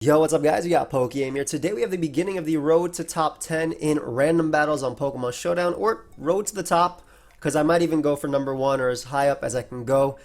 Yo, what's up guys? We got pokeaim here. Today we have the beginning of the road to top 10 in random battles on Pokemon Showdown, or road to the top, because I might even go for number one or as high up as I can go.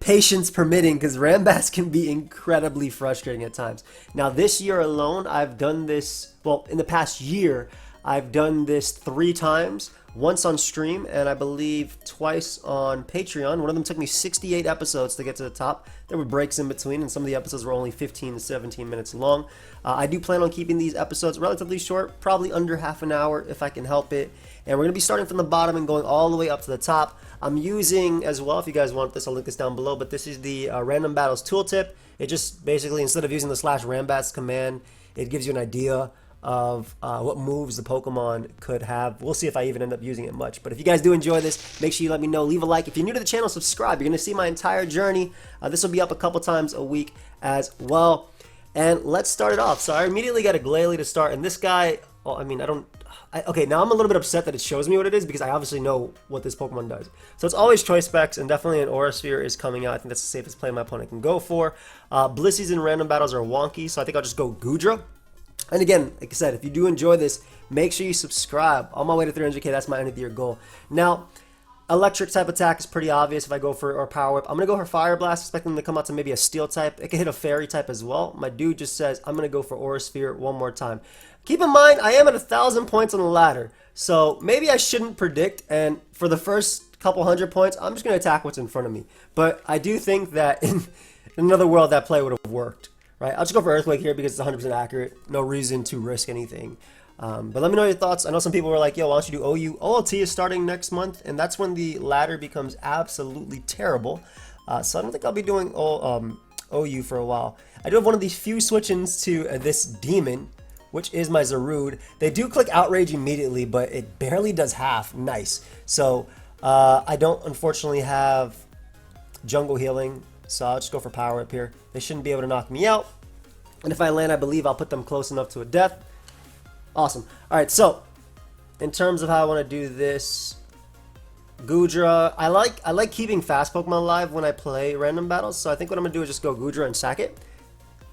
Patience permitting, because Rambats can be incredibly frustrating at times. Now this year alone, I've done this, well, in the past year, I've done this 3 times. Once on stream, and I believe twice on Patreon. One of them took me 68 episodes to get to the top. There were breaks in between, and some of the episodes were only 15 to 17 minutes long. I do plan on keeping these episodes relatively short, probably under half an hour if I can help it. And we're going to be starting from the bottom and going all the way up to the top. I'm using, as well, if you guys want this, I'll link this down below, but this is the Random Battles tooltip. It just basically, instead of using the /rambats command, it gives you an idea of what moves the Pokemon could have. We'll see if I even end up using it much. But if you guys do enjoy this, make sure you let me know. Leave a like. If you're new to the channel, subscribe. You're going to see my entire journey. This will be up a couple times a week as well. And let's start it off. So I immediately got a Glalie to start. And this guy, well, I mean, okay, now I'm a little bit upset that it shows me what it is because I obviously know what this Pokemon does. So it's always Choice Specs, and definitely an Aura Sphere is coming out. I think that's the safest play my opponent can go for. Blissies in random battles are wonky, so I think I'll just go Goodra. And again, like I said, if you do enjoy this, make sure you subscribe. On my way to 300k, that's my end of the year goal. Now, electric type attack is pretty obvious if I go for, or Power Whip. I'm going to go for Fire Blast, expecting them to come out to maybe a Steel type. It can hit a Fairy type as well. My dude just says, I'm going to go for Aura Sphere one more time. Keep in mind, I am at 1,000 points on the ladder. So maybe I shouldn't predict, and for the first couple hundred points, I'm just going to attack what's in front of me. But I do think that in another world, that play would have worked. Right, I'll just go for Earthquake here because it's 100% accurate. No reason to risk anything. But let me know your thoughts. I know some people were like, yo, why don't you do OU? OLT is starting next month, and that's when the ladder becomes absolutely terrible. So I don't think I'll be doing OU for a while. I do have one of these few switch-ins to this demon, which is my Zarude. They do click Outrage immediately, but it barely does half. Nice. So I don't, unfortunately, have Jungle Healing. So I'll just go for Power Up here. They shouldn't be able to knock me out. And if I land, I believe I'll put them close enough to a death. Awesome. Alright, so in terms of how I want to do this, Goodra, I like keeping fast Pokemon alive when I play random battles. So I think what I'm going to do is just go Goodra and sack it.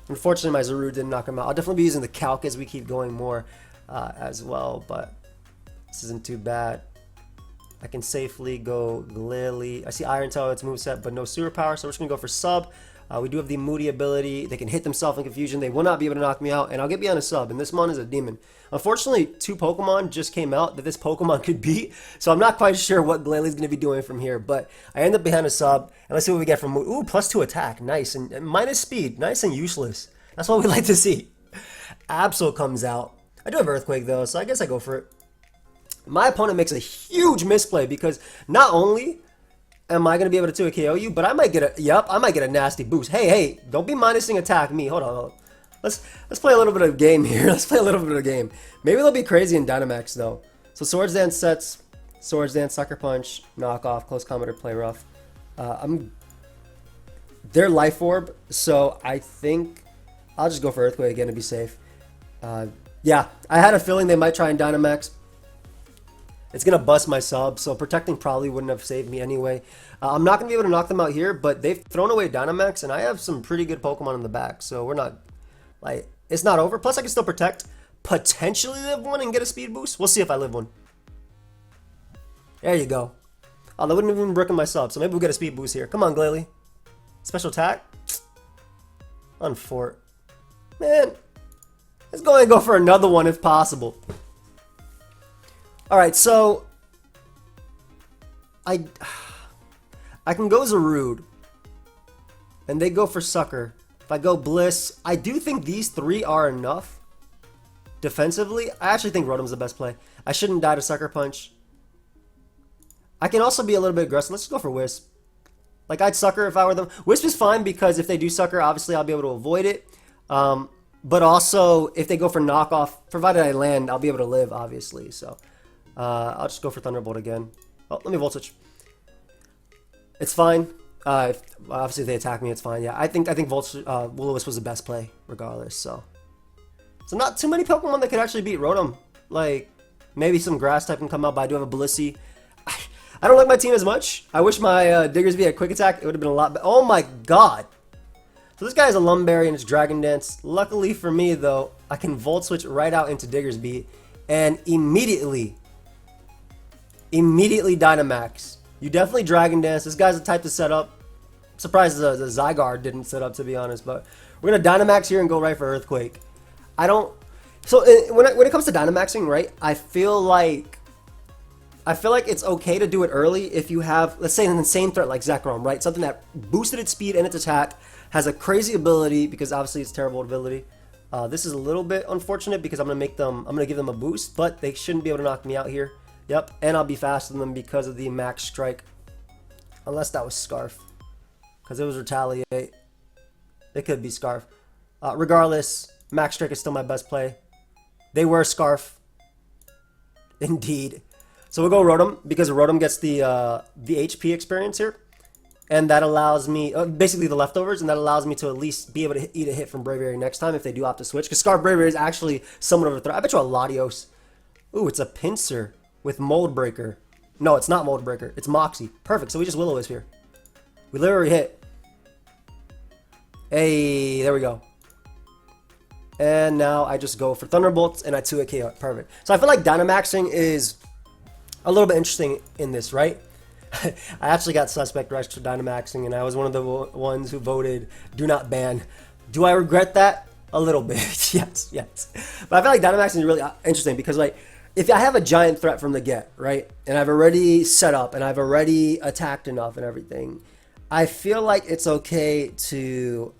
Unfortunately, my Zarude didn't knock him out. I'll definitely be using the Calc as we keep going more as well. But this isn't too bad. I can safely go Glalie. I see Iron Tail, its moveset, but no Super Power, so we're just going to go for Sub. We do have the Moody ability. They can hit themselves in confusion. They will not be able to knock me out, and I'll get behind a Sub, and this mon is a demon. Unfortunately, 2 Pokemon just came out that this Pokemon could beat, so I'm not quite sure what Glalie's going to be doing from here, but I end up behind a Sub, and let's see what we get from Moody. Ooh, +2 attack. Nice, and minus speed. Nice and useless. That's what we like to see. Absol comes out. I do have Earthquake, though, so I guess I go for it. My opponent makes a huge misplay because not only am I going to be able to 2 KO you, but I might get a nasty boost. Hey, don't be minusing attack me. Hold on. Let's play a little bit of a game here. Let's play a little bit of a game. Maybe they'll be crazy in DYNAMAX though. So Swords Dance sets, Swords Dance, Sucker Punch, Knock Off, Close Combat, or Play Rough. They're Life Orb, so I think I'll just go for Earthquake again to be safe. Yeah, I had a feeling they might try and DYNAMAX. It's going to bust my Sub, so protecting probably wouldn't have saved me anyway. I'm not going to be able to knock them out here, but they've thrown away DYNAMAX, and I have some pretty good Pokemon in the back, so we're not, like, it's not over. Plus, I can still protect, potentially live one and get a speed boost. We'll see if I live one. There you go. Oh, that wouldn't have even broken my Sub, so maybe we'll get a speed boost here. Come on, Glalie. Special attack. Unfort. Man, let's go ahead and go for another one if possible. Alright, so I can go Zarude, and they go for Sucker. If I go Bliss, I do think these 3 are enough defensively. I actually think Rotom's the best play. I shouldn't die to Sucker Punch. I can also be a little bit aggressive. Let's just go for Wisp. Like, I'd Sucker if I were them. Wisp is fine because if they do Sucker, obviously I'll be able to avoid it. But also, if they go for Knockoff, provided I land, I'll be able to live, obviously, so... I'll just go for Thunderbolt again. Oh, let me Volt Switch. It's fine. Obviously, if they attack me, it's fine. Yeah, I think Will-O-Wisp was the best play, regardless. So not too many Pokemon that could actually beat Rotom. Like, maybe some Grass type can come out, but I do have a Blissey. I don't like my team as much. I wish my Diggersby had Quick Attack. It would have been a lot better. Oh my god! So this guy has a Lumberry and it's Dragon Dance. Luckily for me though, I can Volt Switch right out into Diggersby and immediately Dynamax. You definitely Dragon Dance. This guy's the type to set up. Surprised the Zygarde didn't set up, to be honest, but we're gonna Dynamax here and go right for Earthquake. I don't. So when it comes to Dynamaxing, right? I feel like it's okay to do it early if you have, let's say, an insane threat like Zekrom, right? Something that boosted its speed and its attack, has a crazy ability because obviously it's terrible ability. This is a little bit unfortunate because I'm gonna give them a boost, but they shouldn't be able to knock me out here. Yep, and I'll be faster than them because of the Max Strike, unless that was Scarf. Because it was Retaliate. It could be Scarf. Regardless, Max Strike is still my best play. They were Scarf. Indeed. So we'll go Rotom, because Rotom gets the HP experience here. And that allows me, basically the leftovers, and that allows me to at least be able to eat a hit from Braviary next time if they do opt to switch. Because Scarf Braviary is actually somewhat of a threat. I bet you a Latios. Ooh, it's a Pinsir with Mold Breaker. No, it's not Mold Breaker. It's Moxie. Perfect. So we just Will-O-Wisp here. We literally hit. Hey, there we go. And now I just go for Thunderbolts and I 2-hit KO. Perfect. So I feel like Dynamaxing is a little bit interesting in this, right? I actually got Suspect Rush for Dynamaxing and I was one of the ones who voted do not ban. Do I regret that? A little bit. Yes. But I feel like Dynamaxing is really interesting because, like, if I have a giant threat from the get, right, and I've already set up and I've already attacked enough and everything, I feel like it's okay to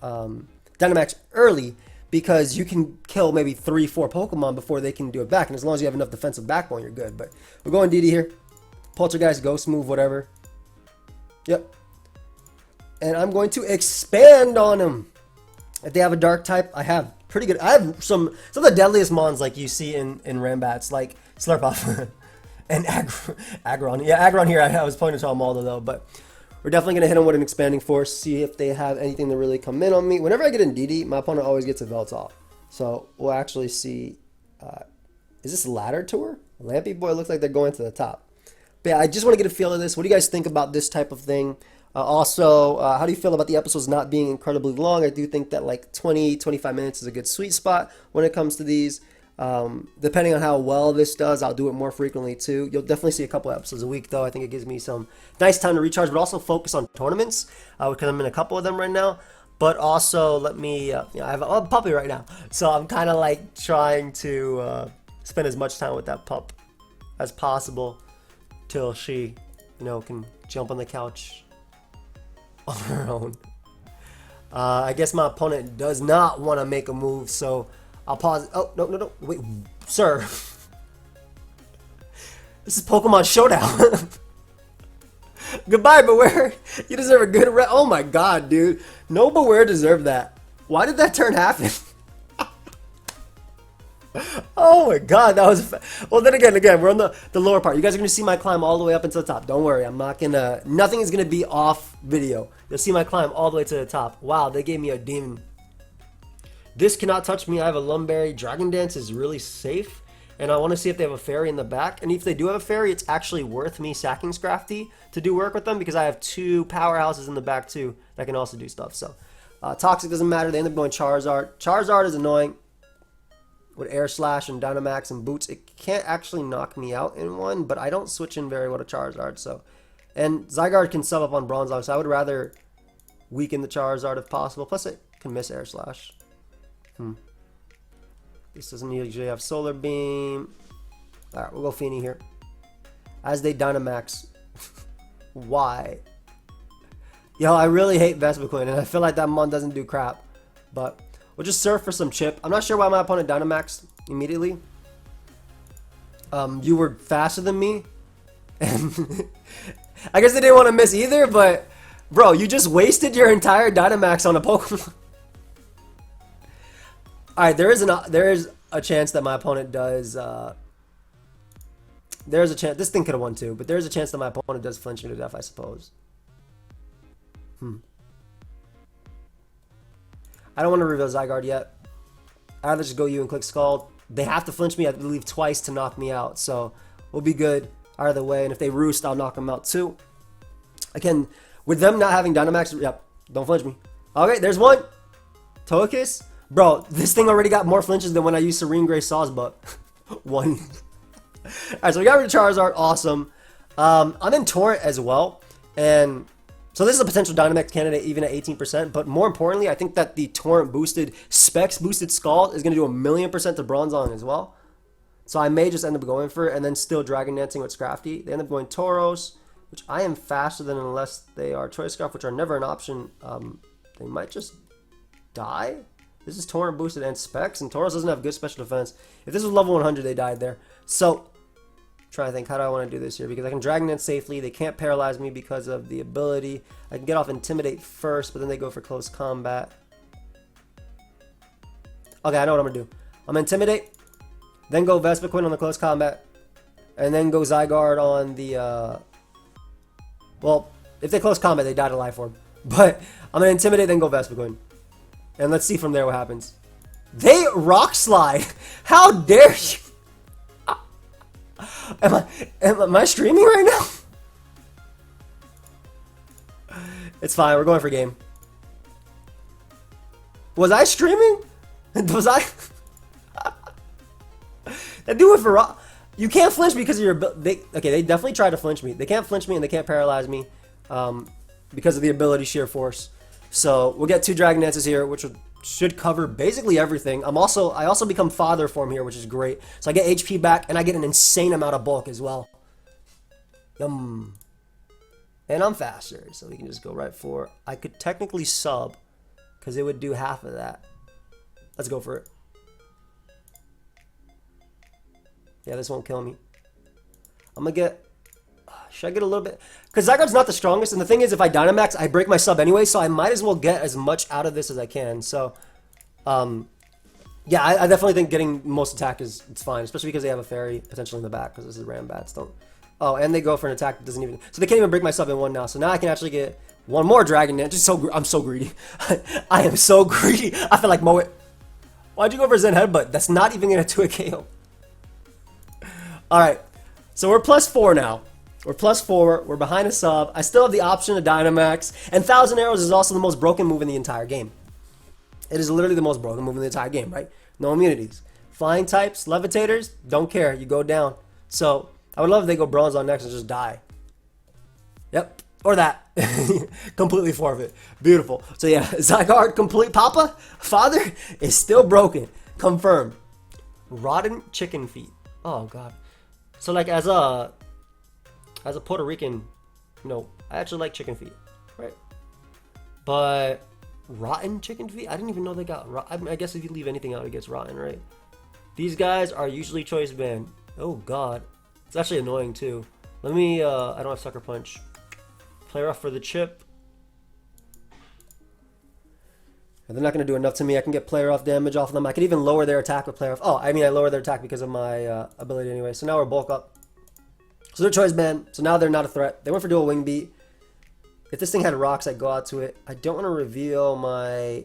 Dynamax early because you can kill maybe 3-4 Pokemon before they can do it back. And as long as you have enough defensive backbone, you're good. But we're going DD here. Poltergeist, Ghost Move, whatever. Yep. And I'm going to expand on them. If they have a Dark type, I have pretty good. I have some of the deadliest mons like you see in Rambats, like Slurpuff and Aggron. Yeah, Aggron here, I was pointing to Almaldo though, but we're definitely going to hit him with an Expanding Force, see if they have anything to really come in on me. Whenever I get in DD, my opponent always gets a Veltop. So we'll actually see, is this Ladder Tour? Lampy Boy looks like they're going to the top. But yeah, I just want to get a feel of this. What do you guys think about this type of thing? Also, how do you feel about the episodes not being incredibly long? I do think that like 20-25 minutes is a good sweet spot when it comes to these. Depending on how well this does, I'll do it more frequently too. You'll definitely see a couple episodes a week though. I think it gives me some nice time to recharge, but also focus on tournaments because I'm in a couple of them right now. But also let me, I have a puppy right now. So I'm kind of like trying to spend as much time with that pup as possible till she, can jump on the couch on her own. I guess my opponent does not want to make a move, so I'll pause. Oh, no. Wait, sir. This is Pokemon Showdown. Goodbye, Beware. You deserve a good oh my god, dude. No Beware deserved that. Why did that turn happen? Oh my god, that was... Well, then again, we're on the lower part. You guys are going to see my climb all the way up into the top. Don't worry, I'm not going to... Nothing is going to be off video. You'll see my climb all the way to the top. Wow, they gave me a demon. This cannot touch me. I have a Lumberry. Dragon Dance is really safe. And I want to see if they have a Fairy in the back. And if they do have a Fairy, it's actually worth me sacking Scrafty to do work with them because I have 2 powerhouses in the back too that can also do stuff. So, Toxic doesn't matter. They end up going Charizard. Charizard is annoying. With Air Slash and Dynamax and Boots, it can't actually knock me out in one, but I don't switch in very well to Charizard, so... And Zygarde can sub up on Bronzong, so I would rather weaken the Charizard if possible. Plus, it can miss Air Slash. This doesn't usually have Solar Beam. Alright, we'll go Feeny here. As they Dynamax. Why? Yo, I really hate Vespiquen, and I feel like that mon doesn't do crap. But... We'll just surf for some chip. I'm not sure why my opponent Dynamaxed immediately. You were faster than me. And I guess they didn't want to miss either, but... Bro, you just wasted your entire Dynamax on a Pokemon. Alright, there is a chance that my opponent does... There's a chance... This thing could have won too, but there's a chance that my opponent does flinch me to death, I suppose. I don't want to reveal Zygarde yet. I'd rather just go you and click Scald. They have to flinch me, I believe, twice to knock me out. So we'll be good either way. And if they roost, I'll knock them out too. Again, with them not having Dynamax, yep, don't flinch me. Okay, there's one. Togekiss? Bro, this thing already got more flinches than when I used Serene Gray Saws, but one. Alright, so we got rid of Charizard. Awesome. I'm in Torrent as well. And so this is a potential Dynamax candidate even at 18%. But more importantly, I think that the Torrent boosted Specs boosted Scald is going to do 1,000,000% to Bronzong as well. So I may just end up going for it and then still Dragon Dancing with Scrafty. They end up going Tauros, which I am faster than unless they are Choice Scarf, which are never an option. They might just die. This is Torrent boosted and Specs, and Tauros doesn't have good special defense. If this was level 100, they died there. So, trying to think, how do I want to do this here? Because I can Dragon Dance safely. They can't paralyze me because of the ability. I can get off Intimidate first, but then they go for Close Combat. Okay, I know what I'm going to do. I'm going to Intimidate, then go Vespiquen on the Close Combat, and then go Zygarde on the... Well, if they Close Combat, they die to Life Orb. But I'm going to Intimidate, then go Vespiquen. And let's see from there what happens. They Rock Slide. How dare you? Am I streaming right now? It's fine. We're going for game. Was I streaming? Was I? That dude went for rock. You can't flinch because of your. Okay, they definitely tried to flinch me. They can't flinch me and they can't paralyze me because of the ability Sheer Force. So we'll get 2 Dragon Dances here, which should cover basically everything. I also become Father Form here, which is great. So I get HP back, and I get an insane amount of bulk as well. Yum. And I'm faster, so we can just go right for... I could technically sub, because it would do half of that. Let's go for it. Yeah, this won't kill me. I'm going to get... Should I get a little bit? Because Zygarde's not the strongest, and the thing is, if I Dynamax, I break my sub anyway, so I might as well get as much out of this as I can. So, yeah, I definitely think getting most attack it's fine, especially because they have a fairy potentially in the back, because this is Rambats. Don't. Oh, and they go for an attack that doesn't even... So they can't even break my sub in one now. So now I can actually get one more Dragon Dance. I'm so greedy. I am so greedy. I feel like mow it. Why'd you go for Zen Headbutt? That's not even going to do a KO. Alright, so we're +4 now. We're +4, we're behind a sub. I still have the option of Dynamax, and Thousand Arrows is also the most broken move in the entire game. It is literally the most broken move in the entire game, right? No immunities. Flying types, Levitators, don't care, you go down. So, I would love if they go Bronzong next and just die. Yep, or that. Completely forfeit. Beautiful. So yeah, Zygarde, complete Papa, Father, is still broken. Confirmed. Rotten chicken feet. Oh god. So like as a Puerto Rican, I actually like chicken feet, right? But rotten chicken feet? I didn't even know they got rotten. I guess if you leave anything out, it gets rotten, right? These guys are usually choice banned. Oh god. It's actually annoying too. Let me, I don't have Sucker Punch. Play rough for the chip. And they're not going to do enough to me. I can get player off damage off of them. I can even lower their attack with player off. Oh, I mean I lower their attack because of my ability anyway. So now we're bulk up. So they're choice banned. So now they're not a threat. They went for dual wing beat. If this thing had rocks, I'd go out to it. I don't want to reveal my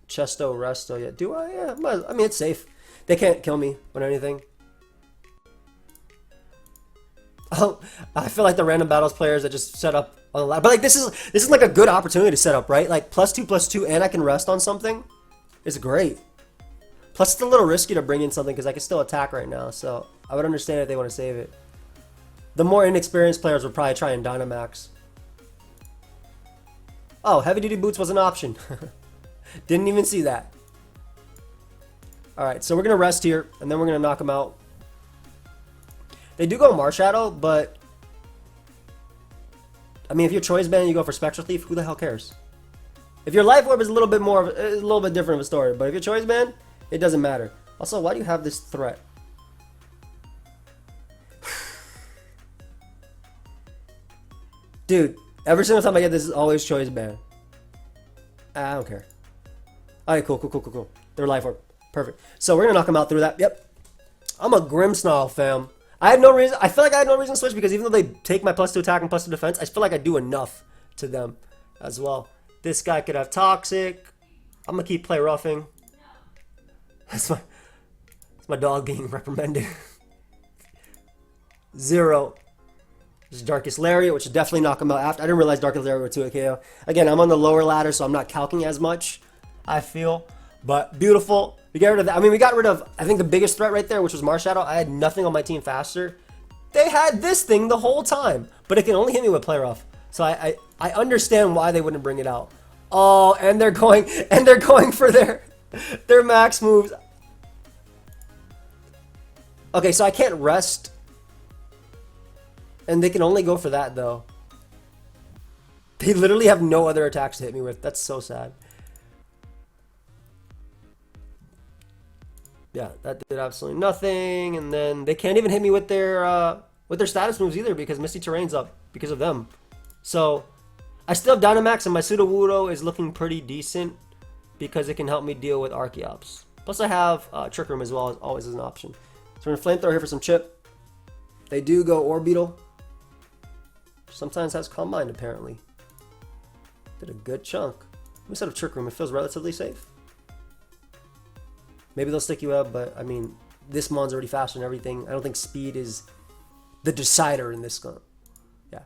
Chesto Resto yet. Do I? Yeah, I mean it's safe. They can't kill me or anything. Oh, I feel like the random battles players that just set up on the ladder. But like this is like a good opportunity to set up, right? Like +2/+2 and I can rest on something. It's great. Plus it's a little risky to bring in something because I can still attack right now. So I would understand if they want to save it. The more inexperienced players would probably try and Dynamax. Oh, heavy duty boots was an option. Didn't even see that. Alright, so we're going to rest here and then we're going to knock them out. They do go Marshadow, but I mean, if you're choice banned, you go for Spectral Thief. Who the hell cares? If your Life Orb is a little bit different of a story, but if you're choice banned, it doesn't matter. Also, why do you have this threat? Dude, every single time I get this, is always choice banned. I don't care. Alright, cool. They're Life Orb. Perfect. So we're gonna knock them out through that. Yep. I'm a Grimmsnarl, fam. I had no reason. I feel like I had no reason to switch because even though they take my +2 attack and +2 defense, I feel like I do enough to them as well. This guy could have Toxic. I'm gonna keep play roughing. That's my dog getting reprimanded. 0. This is Darkest Lariat, which should definitely knock him out after. I didn't realize Darkest Lariat would 2 KO. Again, I'm on the lower ladder, so I'm not calcing as much. I feel. But beautiful. We got rid of that. I mean, we got rid of, I think, the biggest threat right there, which was Marshadow. I had nothing on my team faster. They had this thing the whole time, but it can only hit me with Play Rough. So I understand why they wouldn't bring it out. Oh, and they're going for their max moves. Okay, so I can't rest. And they can only go for that, though. They literally have no other attacks to hit me with. That's so sad. Yeah, that did absolutely nothing. And then they can't even hit me with their status moves either because Misty Terrain's up because of them. So I still have Dynamax, and my Sudowoodo is looking pretty decent because it can help me deal with Archeops. Plus I have Trick Room as well, as always as an option. So we're going to Flamethrower here for some chip. They do go Orbeetle. Sometimes has Calm Mind, apparently. Did a good chunk. Instead of Trick Room, it feels relatively safe. Maybe they'll stick you up, but I mean, this Mon's already faster and everything. I don't think speed is the decider in this gun. Yeah.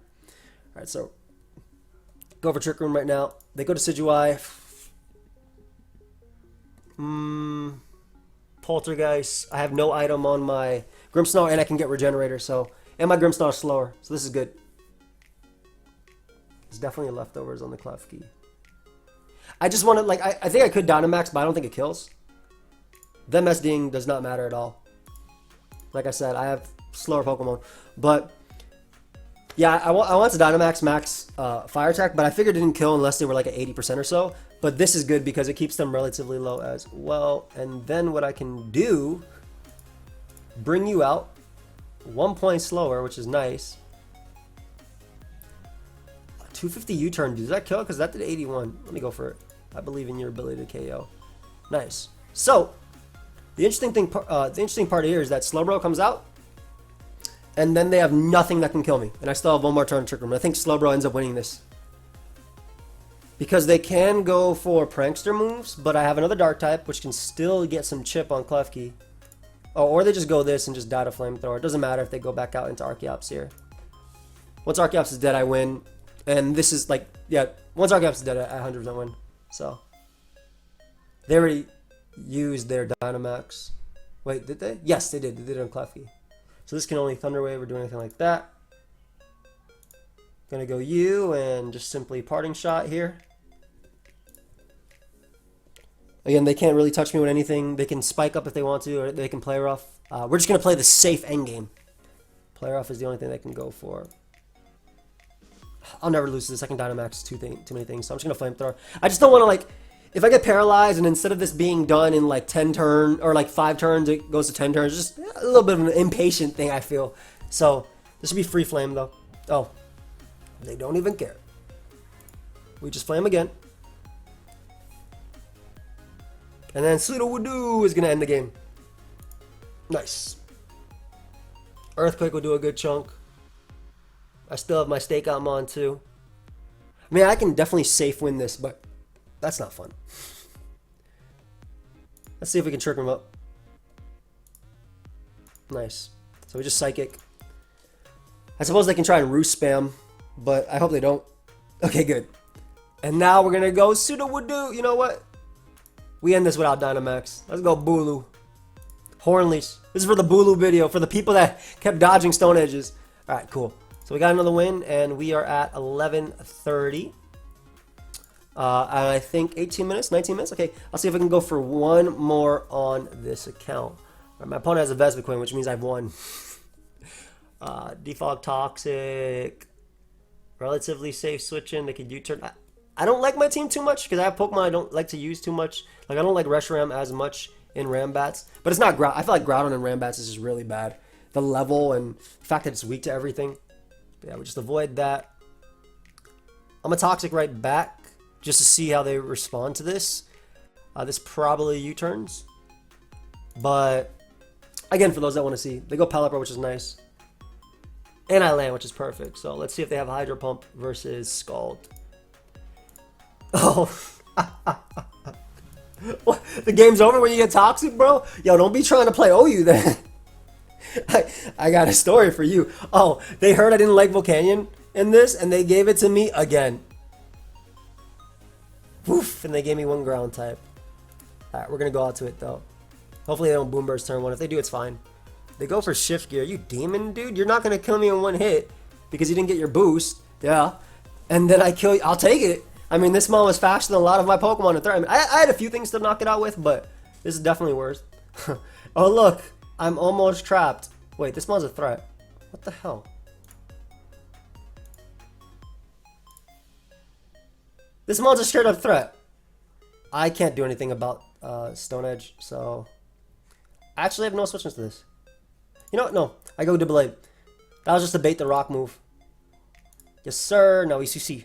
Alright, so go for Trick Room right now. They go to Decidueye. Poltergeist. I have no item on my Grimmsnarl, and I can get Regenerator, so, and my Grimmsnarl is slower, so this is good. There's definitely leftovers on the Klefki. I just want to, like, I think I could Dynamax, but I don't think it kills. Them SDing does not matter at all. Like I said, I have slower Pokemon. But, yeah, I want to Dynamax max Fire Attack, but I figured it didn't kill unless they were like at 80% or so. But this is good because it keeps them relatively low as well. And then what I can do, bring you out 1 point slower, which is nice. 250 U-turn. Does that kill? Because that did 81. Let me go for it. I believe in your ability to KO. Nice. So, the interesting part here is that Slowbro comes out, and then they have nothing that can kill me. And I still have one more turn to Trick Room. I think Slowbro ends up winning this. Because they can go for Prankster moves, but I have another Dark type, which can still get some chip on Klefki. Oh, or they just go this and just die to Flamethrower. It doesn't matter if they go back out into Archeops here. Once Archeops is dead, I win. And this is like, yeah, once Archeops is dead, I 100% win. So, they already used their Dynamax. Wait, did they? Yes, they did. They did it on Klefki. So this can only Thunder Wave or do anything like that. Gonna go you and just simply Parting Shot here. Again, they can't really touch me with anything. They can spike up if they want to, or they can play rough. We're just gonna play the safe endgame. Play rough is the only thing they can go for. I'll never lose to the second Dynamax. Too many things. So I'm just gonna Flamethrower. I just don't want to, like, if I get paralyzed and instead of this being done in like 10 turns or like 5 turns, it goes to 10 turns. Just a little bit of an impatient thing, I feel. So this should be free flame though. Oh, they don't even care. We just flame again. And then Sudowoodo is gonna end the game. Nice. Earthquake will do a good chunk. I still have my Stakeout Mon too. I mean, I can definitely safe win this, but that's not fun. Let's see if we can trick him up. Nice. So we just Psychic. I suppose they can try and Roost spam, but I hope they don't. Okay, good. And now we're gonna go Sudowoodo. You know what? We end this without Dynamax. Let's go Bulu. Hornleash. This is for the Bulu video, for the people that kept dodging Stone Edges. Alright, cool. So we got another win, and we are at 11:30. I think 18 minutes, 19 minutes. Okay, I'll see if I can go for one more on this account. Right, my opponent has a Vespiquen, which means I've won. Default Toxic. Relatively safe switching. They could U-turn. I don't like my team too much because I have Pokemon I don't like to use too much. Like, I don't like Reshiram as much in Rambats. But it's not Groudon. I feel like Groudon in Rambats is just really bad. The level and the fact that it's weak to everything. But yeah, we just avoid that. I'm a Toxic right back just to see how they respond to this. This probably U-turns. But, again, for those that want to see, they go Pelipper, which is nice. And I land, which is perfect. So let's see if they have Hydro Pump versus Scald. Oh. What? The game's over when you get Toxic, bro? Yo, don't be trying to play OU then. I got a story for you. Oh, they heard I didn't like Volcanion in this, and they gave it to me again. Woof, and they gave me one ground type. Alright, we're gonna go out to it though. Hopefully they don't boom burst turn 1. If they do, it's fine. They go for shift gear. You demon, dude? You're not gonna kill me in one hit because you didn't get your boost. Yeah. And then I kill you. I'll take it. I mean, this mon was faster than a lot of my Pokemon in threat. I mean, I had a few things to knock it out with, but this is definitely worse. Oh, look. I'm almost trapped. Wait, this mon's a threat. What the hell? This mon's a straight up threat. I can't do anything about Stone Edge, so... I actually have no switches to this. You know what? No. I go double A. That was just a bait the rock move. Yes, sir. No ECC.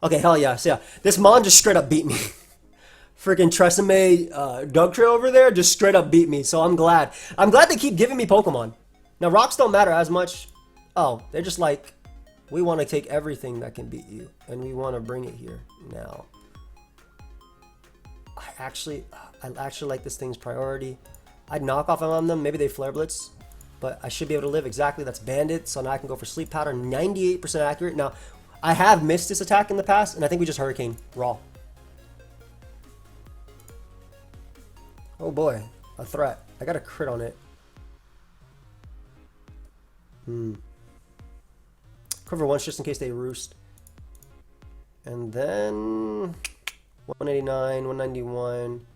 Okay, hell yeah. So, yeah. This mon just straight up beat me. Freaking Tresemme Dugtray over there just straight up beat me, so I'm glad. I'm glad they keep giving me Pokemon. Now, rocks don't matter as much. Oh, they're just like, we want to take everything that can beat you, and we want to bring it here now. I actually like this thing's priority. I'd knock off on them. Maybe they Flare Blitz, but I should be able to live. Exactly, that's Bandit, so now I can go for Sleep Powder. 98% accurate. Now, I have missed this attack in the past, and I think we just Hurricane Raw. Oh boy, a threat. I got a crit on it. Cover once just in case they roost. And then 189, 191.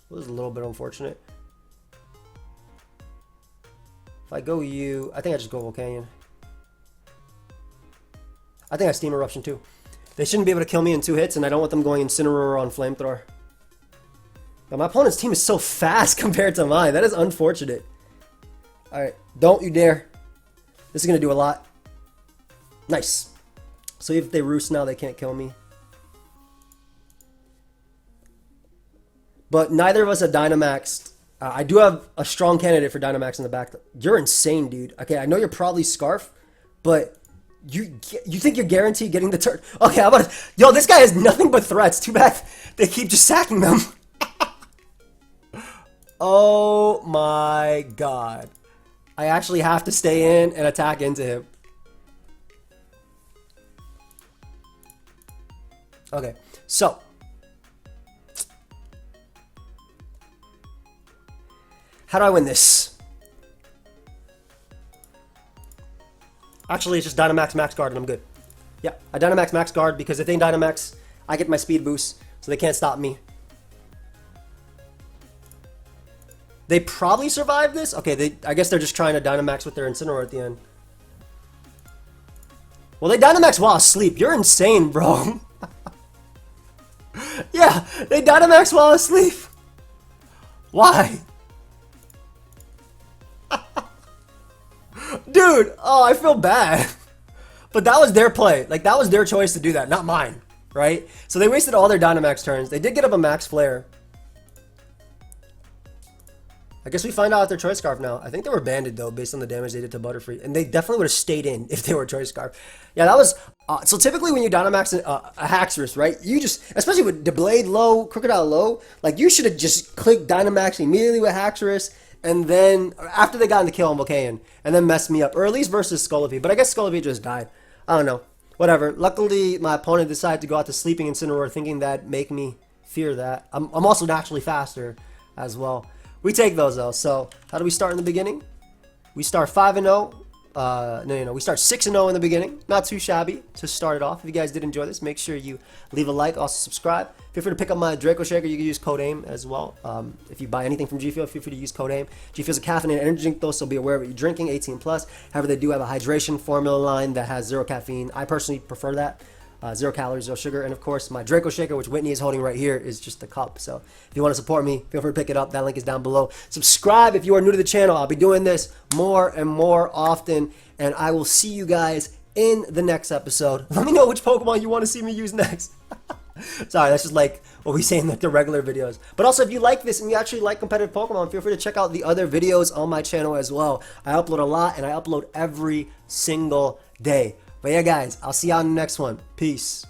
It was a little bit unfortunate. If I go you, I think I just go Volcanion. I think I Steam Eruption too. They shouldn't be able to kill me in 2 hits, and I don't want them going Incineroar on Flamethrower. Now, my opponent's team is so fast compared to mine. That is unfortunate. Alright, don't you dare. This is going to do a lot. Nice. So if they roost now, they can't kill me. But neither of us are Dynamaxed. I do have a strong candidate for Dynamax in the back. You're insane, dude. Okay, I know you're probably Scarf, but you think you're guaranteed getting the turn? Okay, how about yo? This guy has nothing but threats. Too bad they keep just sacking them. Oh my god! I actually have to stay in and attack into him. Okay, so. How do I win this? Actually, it's just Dynamax Max Guard and I'm good. Yeah, I Dynamax Max Guard because if they Dynamax, I get my speed boost, so they can't stop me. They probably survived this? Okay, I guess they're just trying to Dynamax with their Incineroar at the end. Well, they Dynamax while asleep. You're insane, bro. Yeah, they Dynamax while asleep. Why? Dude, oh, I feel bad. But that was their play. Like, that was their choice to do that, not mine. Right? So they wasted all their Dynamax turns. They did get up a Max Flare. I guess we find out their Choice Scarf now. I think they were banded, though, based on the damage they did to Butterfree. And they definitely would have stayed in if they were Choice Scarf. Yeah, that was... so typically when you Dynamax a Haxorus, right? You just... Especially with Deblade low, Crocodile low, like, you should have just clicked Dynamax immediately with Haxorus. And then, after they got into kill on Volcanion, and then messed me up. Or at least versus Scolipede. But I guess Scolipede just died. I don't know. Whatever. Luckily, my opponent decided to go out to Sleeping Incineroar, thinking that'd make me fear that. I'm also naturally faster as well. We take those, though. So, how do we start in the beginning? We start 5-0. No. We start 6-0 in the beginning. Not too shabby to start it off. If you guys did enjoy this, make sure you leave a like. Also, subscribe. Feel free to pick up my Draco Shaker. You can use code AIM as well. If you buy anything from G Fuel, feel free to use code AIM. G Fuel's a caffeinated energy drink, though, so be aware of what you're drinking. 18+. However, they do have a hydration formula line that has 0 caffeine. I personally prefer that. 0 calories, 0 sugar, and of course my Draco Shaker, which Whitney is holding right here, is just a cup. So if you want to support me, feel free to pick it up. That link is down below. Subscribe if you are new to the channel. I'll be doing this more and more often, and I will see you guys in the next episode. Let me know which Pokemon you want to see me use next. Sorry, that's just like what we say in the regular videos. But also, if you like this and you actually like competitive Pokemon, feel free to check out the other videos on my channel as well. I upload a lot, and I upload every single day. But yeah, guys, I'll see y'all in the next one. Peace.